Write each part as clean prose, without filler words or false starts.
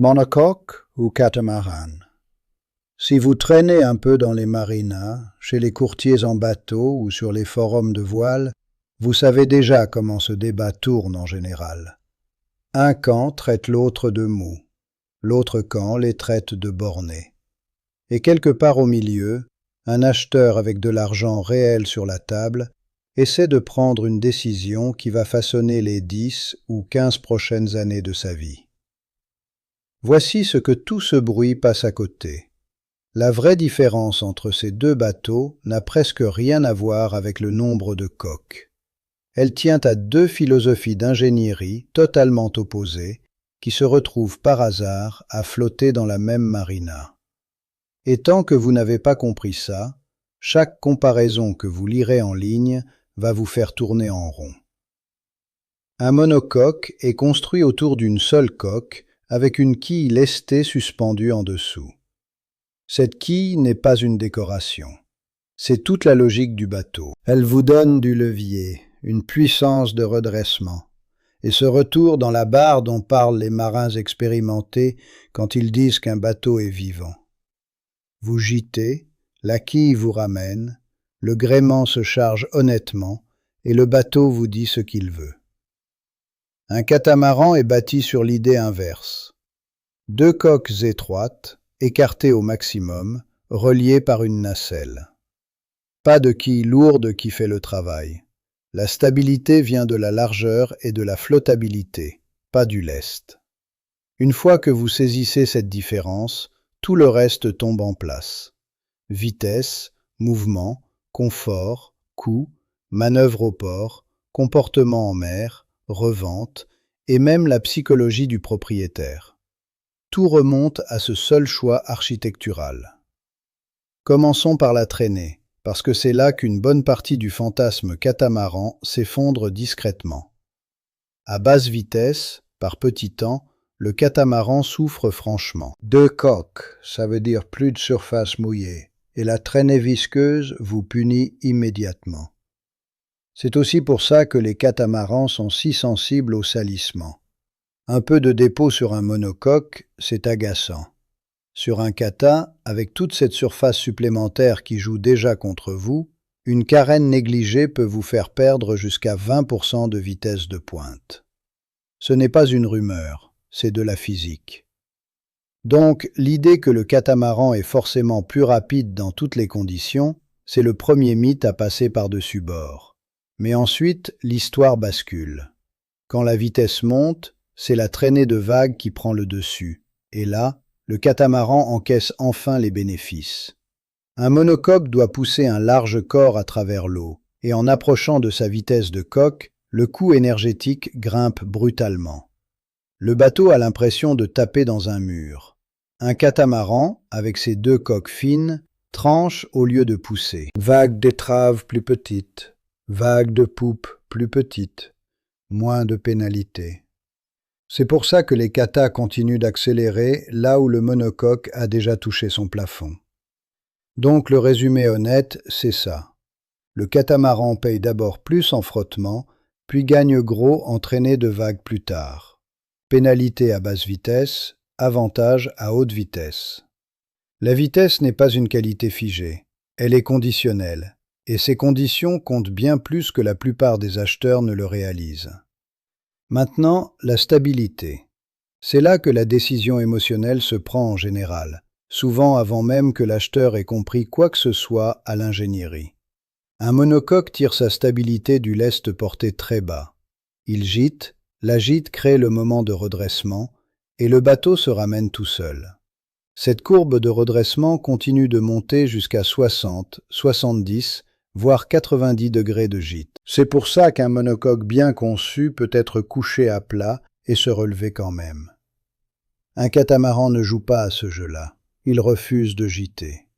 Monocoque ou catamaran. Si vous traînez un peu dans les marinas, chez les courtiers en bateau ou sur les forums de voile, vous savez déjà comment ce débat tourne en général. Un camp traite l'autre de mou, l'autre camp les traite de bornés. Et quelque part au milieu, un acheteur avec de l'argent réel sur la table essaie de prendre une décision qui va façonner les 10 ou 15 prochaines années de sa vie. Voici ce que tout ce bruit passe à côté. La vraie différence entre ces deux bateaux n'a presque rien à voir avec le nombre de coques. Elle tient à deux philosophies d'ingénierie totalement opposées qui se retrouvent par hasard à flotter dans la même marina. Et tant que vous n'avez pas compris ça, chaque comparaison que vous lirez en ligne va vous faire tourner en rond. Un monocoque est construit autour d'une seule coque avec une quille lestée suspendue en dessous. Cette quille n'est pas une décoration. C'est toute la logique du bateau. Elle vous donne du levier, une puissance de redressement, et ce retour dans la barre dont parlent les marins expérimentés quand ils disent qu'un bateau est vivant. Vous gîtez, la quille vous ramène, le gréement se charge honnêtement, et le bateau vous dit ce qu'il veut. Un catamaran est bâti sur l'idée inverse. Deux coques étroites, écartées au maximum, reliées par une nacelle. Pas de quille lourde qui fait le travail. La stabilité vient de la largeur et de la flottabilité, pas du lest. Une fois que vous saisissez cette différence, tout le reste tombe en place. Vitesse, mouvement, confort, coût, manœuvre au port, comportement en mer, revente, et même la psychologie du propriétaire. Tout remonte à ce seul choix architectural. Commençons par la traînée, parce que c'est là qu'une bonne partie du fantasme catamaran s'effondre discrètement. À basse vitesse, par petits temps, le catamaran souffre franchement. Deux coques, ça veut dire plus de surface mouillée, et la traînée visqueuse vous punit immédiatement. C'est aussi pour ça que les catamarans sont si sensibles au salissement. Un peu de dépôt sur un monocoque, c'est agaçant. Sur un cata, avec toute cette surface supplémentaire qui joue déjà contre vous, une carène négligée peut vous faire perdre jusqu'à 20% de vitesse de pointe. Ce n'est pas une rumeur, c'est de la physique. Donc, l'idée que le catamaran est forcément plus rapide dans toutes les conditions, c'est le premier mythe à passer par-dessus bord. Mais ensuite, l'histoire bascule. Quand la vitesse monte, c'est la traînée de vagues qui prend le dessus. Et là, le catamaran encaisse enfin les bénéfices. Un monocoque doit pousser un large corps à travers l'eau, et en approchant de sa vitesse de coque, le coût énergétique grimpe brutalement. Le bateau a l'impression de taper dans un mur. Un catamaran, avec ses deux coques fines, tranche au lieu de pousser. Vague d'étrave plus petite. Vague de poupe plus petite, moins de pénalité. C'est pour ça que les katas continuent d'accélérer là où le monocoque a déjà touché son plafond. Donc le résumé honnête, c'est ça. Le catamaran paye d'abord plus en frottement, puis gagne gros en traînée de vagues plus tard. Pénalité à basse vitesse, avantage à haute vitesse. La vitesse n'est pas une qualité figée, elle est conditionnelle. Et ces conditions comptent bien plus que la plupart des acheteurs ne le réalisent. Maintenant, la stabilité. C'est là que la décision émotionnelle se prend en général, souvent avant même que l'acheteur ait compris quoi que ce soit à l'ingénierie. Un monocoque tire sa stabilité du lest porté très bas. Il gîte, la gîte crée le moment de redressement, et le bateau se ramène tout seul. Cette courbe de redressement continue de monter jusqu'à 60, 70, voire 90 degrés de gîte. C'est pour ça qu'un monocoque bien conçu peut être couché à plat et se relever quand même. Un catamaran ne joue pas à ce jeu-là. Il refuse de gîter.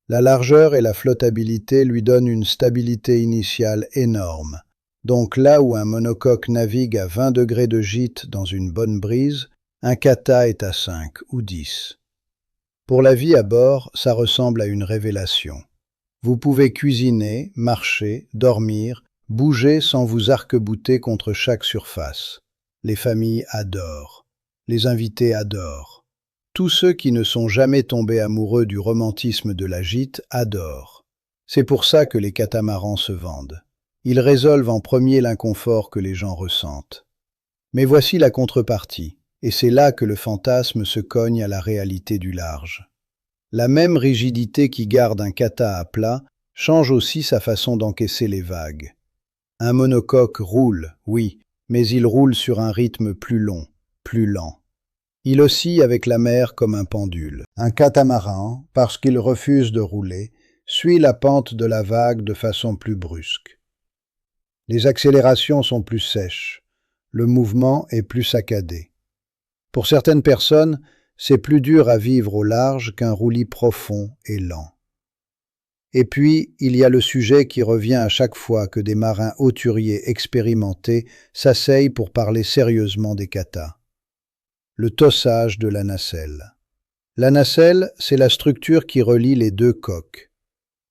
La largeur et la flottabilité lui donnent une stabilité initiale énorme. Donc là où un monocoque navigue à 20 degrés de gîte dans une bonne brise, un kata est à 5 ou 10. Pour la vie à bord, ça ressemble à une révélation. Vous pouvez cuisiner, marcher, dormir, bouger sans vous arc-bouter contre chaque surface. Les familles adorent. Les invités adorent. Tous ceux qui ne sont jamais tombés amoureux du romantisme de la gîte adorent. C'est pour ça que les catamarans se vendent. Ils résolvent en premier l'inconfort que les gens ressentent. Mais voici la contrepartie, et c'est là que le fantasme se cogne à la réalité du large. La même rigidité qui garde un kata à plat change aussi sa façon d'encaisser les vagues. Un monocoque roule, oui, mais il roule sur un rythme plus long, plus lent. Il oscille avec la mer comme un pendule. Un catamaran, parce qu'il refuse de rouler, suit la pente de la vague de façon plus brusque. Les accélérations sont plus sèches, le mouvement est plus saccadé. Pour certaines personnes, c'est plus dur à vivre au large qu'un roulis profond et lent. Et puis, il y a le sujet qui revient à chaque fois que des marins hauturiers expérimentés s'asseyent pour parler sérieusement des katas. Le tossage de la nacelle. La nacelle, c'est la structure qui relie les deux coques.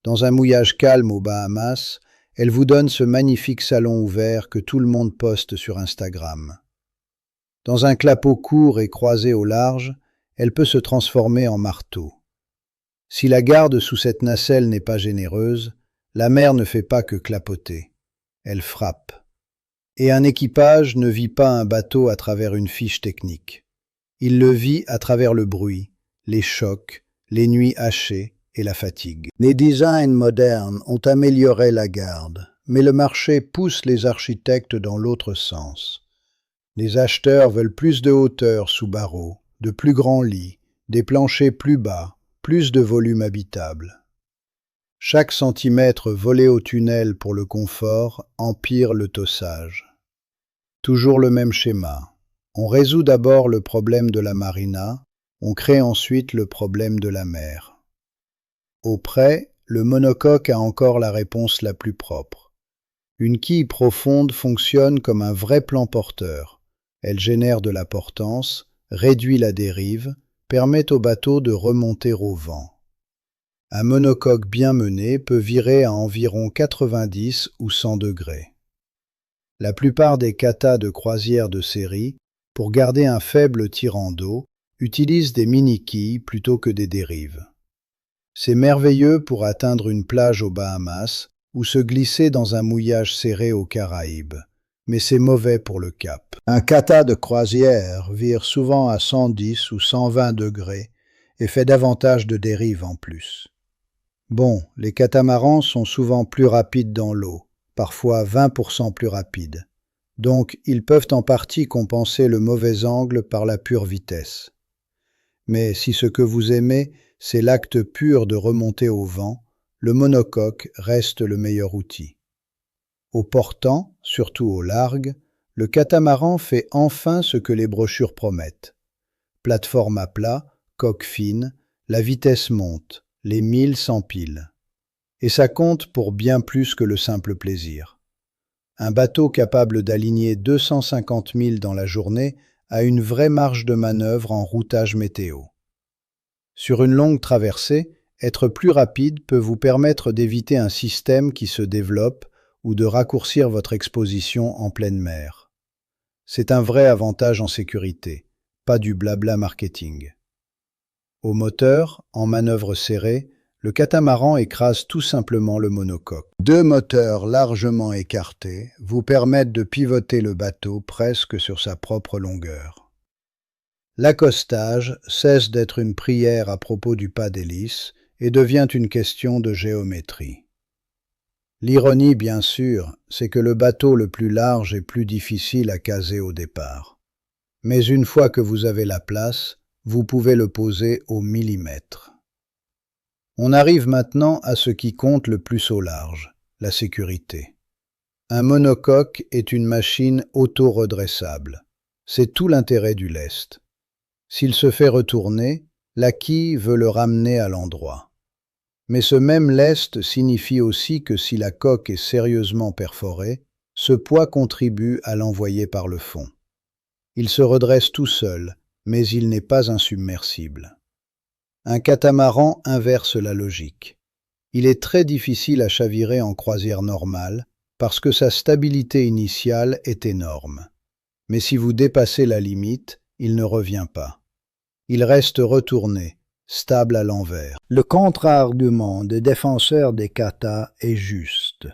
Dans un mouillage calme aux Bahamas, elle vous donne ce magnifique salon ouvert que tout le monde poste sur Instagram. Dans un clapot court et croisé au large, elle peut se transformer en marteau. Si la garde sous cette nacelle n'est pas généreuse, la mer ne fait pas que clapoter. Elle frappe. Et un équipage ne vit pas un bateau à travers une fiche technique. Il le vit à travers le bruit, les chocs, les nuits hachées et la fatigue. Les designs modernes ont amélioré la garde, mais le marché pousse les architectes dans l'autre sens. Les acheteurs veulent plus de hauteur sous barreaux, de plus grands lits, des planchers plus bas, plus de volume habitable. Chaque centimètre volé au tunnel pour le confort empire le tossage. Toujours le même schéma. On résout d'abord le problème de la marina, on crée ensuite le problème de la mer. Au près, le monocoque a encore la réponse la plus propre. Une quille profonde fonctionne comme un vrai plan porteur. Elle génère de la portance, réduit la dérive, permet au bateau de remonter au vent. Un monocoque bien mené peut virer à environ 90 ou 100 degrés. La plupart des katas de croisière de série, pour garder un faible tirant d'eau, utilisent des mini-quilles plutôt que des dérives. C'est merveilleux pour atteindre une plage aux Bahamas ou se glisser dans un mouillage serré aux Caraïbes, mais c'est mauvais pour le cap. Un kata de croisière vire souvent à 110 ou 120 degrés et fait davantage de dérives en plus. Bon, les catamarans sont souvent plus rapides dans l'eau, parfois 20% plus rapides. Donc, ils peuvent en partie compenser le mauvais angle par la pure vitesse. Mais si ce que vous aimez, c'est l'acte pur de remonter au vent, le monocoque reste le meilleur outil. Au portant, surtout au large, le catamaran fait enfin ce que les brochures promettent. Plateforme à plat, coque fine, la vitesse monte, les milles s'empilent. Et ça compte pour bien plus que le simple plaisir. Un bateau capable d'aligner 250 milles dans la journée a une vraie marge de manœuvre en routage météo. Sur une longue traversée, être plus rapide peut vous permettre d'éviter un système qui se développe ou de raccourcir votre exposition en pleine mer. C'est un vrai avantage en sécurité, pas du blabla marketing. Au moteur, en manœuvre serrée, le catamaran écrase tout simplement le monocoque. Deux moteurs largement écartés vous permettent de pivoter le bateau presque sur sa propre longueur. L'accostage cesse d'être une prière à propos du pas d'hélice et devient une question de géométrie. L'ironie, bien sûr, c'est que le bateau le plus large est plus difficile à caser au départ. Mais une fois que vous avez la place, vous pouvez le poser au millimètre. On arrive maintenant à ce qui compte le plus au large, la sécurité. Un monocoque est une machine auto-redressable. C'est tout l'intérêt du lest. S'il se fait retourner, la quille veut le ramener à l'endroit. Mais ce même lest signifie aussi que si la coque est sérieusement perforée, ce poids contribue à l'envoyer par le fond. Il se redresse tout seul, mais il n'est pas insubmersible. Un catamaran inverse la logique. Il est très difficile à chavirer en croisière normale parce que sa stabilité initiale est énorme. Mais si vous dépassez la limite, il ne revient pas. Il reste retourné, stable à l'envers. Le contre-argument des défenseurs des katas est juste.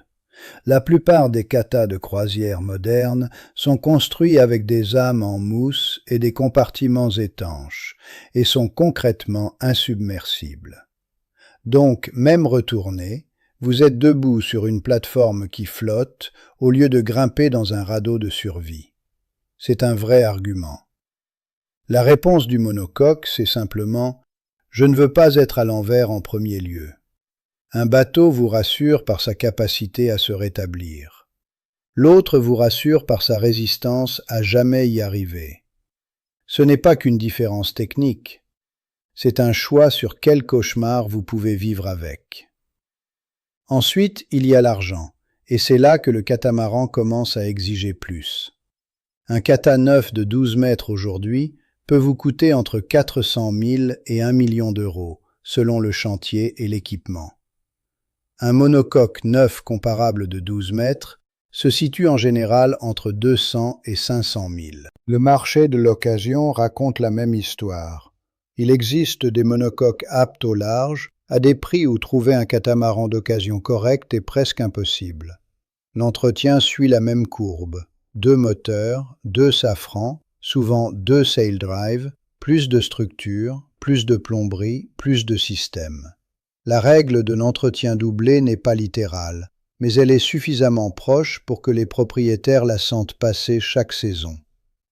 La plupart des katas de croisière modernes sont construits avec des âmes en mousse et des compartiments étanches, et sont concrètement insubmersibles. Donc, même retourné, vous êtes debout sur une plateforme qui flotte au lieu de grimper dans un radeau de survie. C'est un vrai argument. La réponse du monocoque, c'est simplement « Je ne veux pas être à l'envers en premier lieu ». Un bateau vous rassure par sa capacité à se rétablir. L'autre vous rassure par sa résistance à jamais y arriver. Ce n'est pas qu'une différence technique, c'est un choix sur quel cauchemar vous pouvez vivre avec. Ensuite, il y a l'argent, et c'est là que le catamaran commence à exiger plus. Un kata neuf de 12 mètres aujourd'hui peut vous coûter entre 400 000 et 1 million d'euros, selon le chantier et l'équipement. Un monocoque neuf comparable de 12 mètres se situe en général entre 200 et 500 000. Le marché de l'occasion raconte la même histoire. Il existe des monocoques aptes au large, à des prix où trouver un catamaran d'occasion correct est presque impossible. L'entretien suit la même courbe. 2 moteurs, 2 safrans, souvent 2 sail drive, plus de structure, plus de plomberie, plus de système. La règle de l'entretien doublé n'est pas littérale, mais elle est suffisamment proche pour que les propriétaires la sentent passer chaque saison.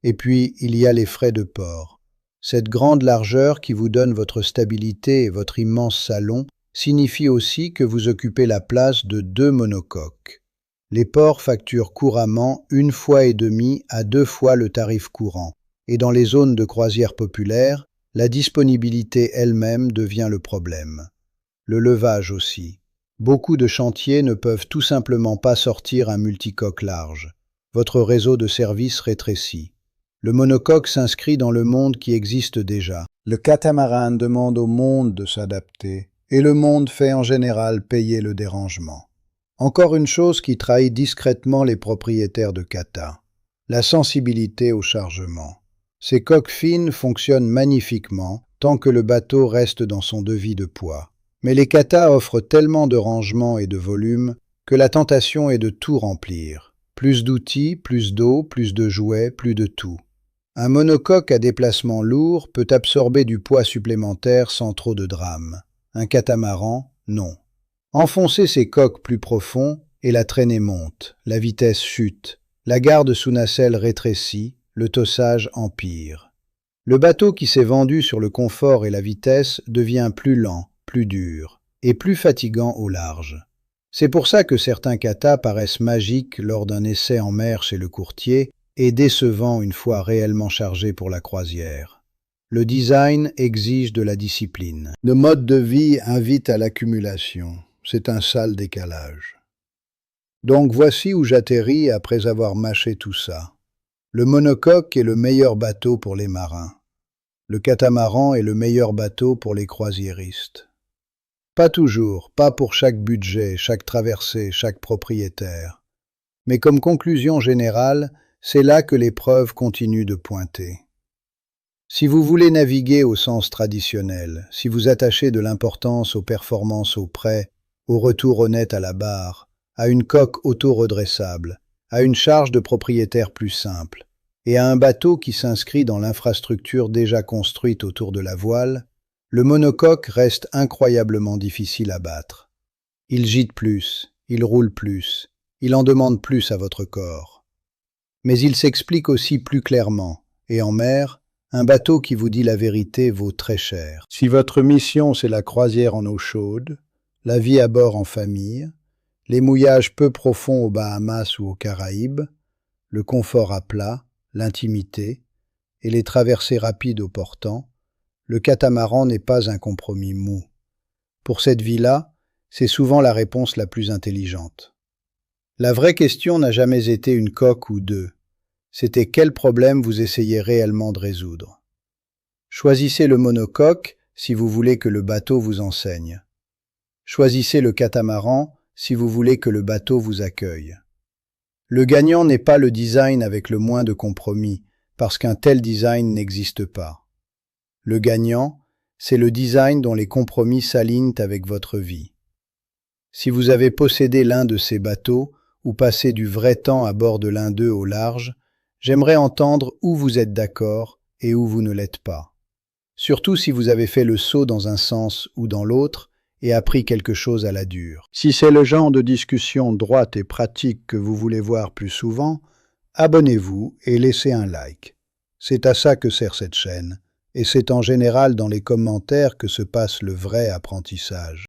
Et puis, il y a les frais de port. Cette grande largeur qui vous donne votre stabilité et votre immense salon signifie aussi que vous occupez la place de 2 monocoques. Les ports facturent couramment 1,5 fois à 2 fois le tarif courant, et dans les zones de croisière populaires, la disponibilité elle-même devient le problème. Le levage aussi. Beaucoup de chantiers ne peuvent tout simplement pas sortir un multicoque large. Votre réseau de services rétrécit. Le monocoque s'inscrit dans le monde qui existe déjà. Le catamaran demande au monde de s'adapter, et le monde fait en général payer le dérangement. Encore une chose qui trahit discrètement les propriétaires de kata, la sensibilité au chargement. Ces coques fines fonctionnent magnifiquement tant que le bateau reste dans son devis de poids. Mais les katas offrent tellement de rangement et de volume que la tentation est de tout remplir. Plus d'outils, plus d'eau, plus de jouets, plus de tout. Un monocoque à déplacement lourd peut absorber du poids supplémentaire sans trop de drame. Un catamaran, non. Enfoncez ces coques plus profonds et la traînée monte, la vitesse chute, la garde sous nacelle rétrécit, le tossage empire. Le bateau qui s'est vendu sur le confort et la vitesse devient plus lent, plus dur et plus fatigant au large. C'est pour ça que certains katas paraissent magiques lors d'un essai en mer chez le courtier et décevants une fois réellement chargés pour la croisière. Le design exige de la discipline. Le mode de vie invite à l'accumulation. C'est un sale décalage. Donc voici où j'atterris après avoir mâché tout ça. Le monocoque est le meilleur bateau pour les marins. Le catamaran est le meilleur bateau pour les croisiéristes. Pas toujours, pas pour chaque budget, chaque traversée, chaque propriétaire. Mais comme conclusion générale, c'est là que les preuves continuent de pointer. Si vous voulez naviguer au sens traditionnel, si vous attachez de l'importance aux performances au prêt, au retour honnête à la barre, à une coque auto-redressable, à une charge de propriétaire plus simple, et à un bateau qui s'inscrit dans l'infrastructure déjà construite autour de la voile, le monocoque reste incroyablement difficile à battre. Il gîte plus, il roule plus, il en demande plus à votre corps. Mais il s'explique aussi plus clairement, et en mer, un bateau qui vous dit la vérité vaut très cher. Si votre mission c'est la croisière en eau chaude, la vie à bord en famille, les mouillages peu profonds aux Bahamas ou aux Caraïbes, le confort à plat, l'intimité et les traversées rapides au portant, le catamaran n'est pas un compromis mou. Pour cette vie-là, c'est souvent la réponse la plus intelligente. La vraie question n'a jamais été une coque ou deux. C'était quel problème vous essayez réellement de résoudre. Choisissez le monocoque si vous voulez que le bateau vous enseigne. Choisissez le catamaran si vous voulez que le bateau vous accueille. Le gagnant n'est pas le design avec le moins de compromis, parce qu'un tel design n'existe pas. Le gagnant, c'est le design dont les compromis s'alignent avec votre vie. Si vous avez possédé l'un de ces bateaux ou passé du vrai temps à bord de l'un d'eux au large, j'aimerais entendre où vous êtes d'accord et où vous ne l'êtes pas. Surtout si vous avez fait le saut dans un sens ou dans l'autre et appris quelque chose à la dure. Si c'est le genre de discussion droite et pratique que vous voulez voir plus souvent, abonnez-vous et laissez un like. C'est à ça que sert cette chaîne, et c'est en général dans les commentaires que se passe le vrai apprentissage.